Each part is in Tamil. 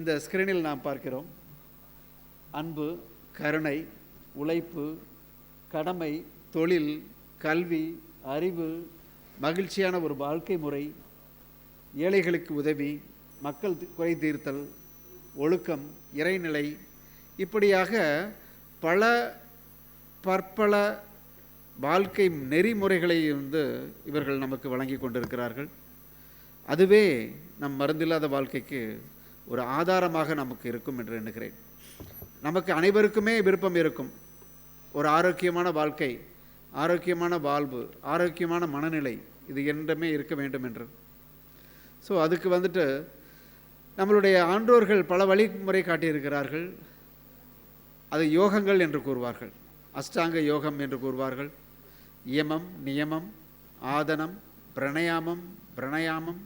இந்த ஸ்கிரீனில் நாம் பார்க்கிறோம். அன்பு, கருணை, உழைப்பு, கடமை, தொழில், கல்வி, அறிவு, மகிழ்ச்சியான ஒரு வாழ்க்கை முறை, ஏழைகளுக்கு உதவி, மக்கள் குறை தீர்த்தல், ஒழுக்கம், இறைநிலை, இப்படியாக பல பற்பல வாழ்க்கை நெறிமுறைகளை இவர்கள் நமக்கு வழங்கி கொண்டிருக்கிறார்கள். அதுவே நம் மருந்தில்லாத வாழ்க்கைக்கு ஒரு ஆதாரமாக நமக்கு இருக்கும் என்று எண்ணுகிறேன். நமக்கு அனைவருக்குமே விருப்பம் இருக்கும், ஒரு ஆரோக்கியமான வாழ்க்கை, ஆரோக்கியமான வாழ்வு, ஆரோக்கியமான மனநிலை இது என்றுமே இருக்க வேண்டும் என்று. ஸோ அதுக்கு நம்மளுடைய ஆன்றோர்கள் பல வழிமுறை காட்டியிருக்கிறார்கள். அது யோகங்கள் என்று கூறுவார்கள், அஷ்டாங்க யோகம் என்று கூறுவார்கள். இயமம், நியமம், ஆதனம், பிரணயாமம்,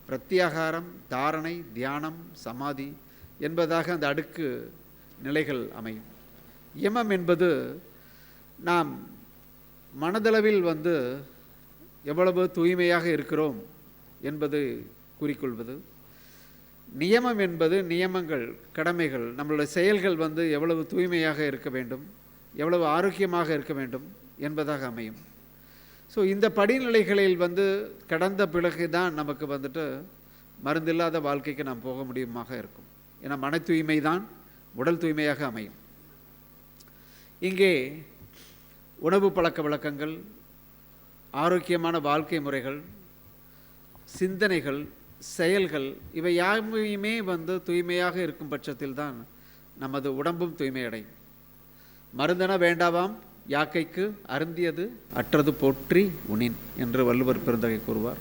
பிரத்யாகாரம், தாரணை, தியானம், சமாதி என்பதாக அந்த அடுக்கு நிலைகள் அமையும். யமம் என்பது நாம் மனதளவில் எவ்வளவு தூய்மையாக இருக்கிறோம் என்பது குறிக்கொள்வது. நியமம் என்பது நியமங்கள், கடமைகள், நம்மளுடைய செயல்கள் எவ்வளவு தூய்மையாக இருக்க வேண்டும், எவ்வளவு ஆரோக்கியமாக இருக்க வேண்டும் என்பதாக அமையும். ஸோ இந்த படிநிலைகளில் கடந்த பிறகு தான் நமக்கு மருந்தில்லாத வாழ்க்கைக்கு நாம் போக முடியுமாக இருக்கும். ஏன்னா மன தூய்மை தான் உடல் தூய்மையாக அமையும். இங்கே உணவு பழக்க வழக்கங்கள், ஆரோக்கியமான வாழ்க்கை முறைகள், சிந்தனைகள், செயல்கள் இவை யாவையுமே தூய்மையாக இருக்கும் பட்சத்தில் தான் நமது உடம்பும் தூய்மை அடையும். மருந்தென வேண்டாவாம் யாக்கைக்கு அருந்தியது அற்றது போற்றி உணின் என்று வள்ளுவர் பெருந்தகை கூறுவார்.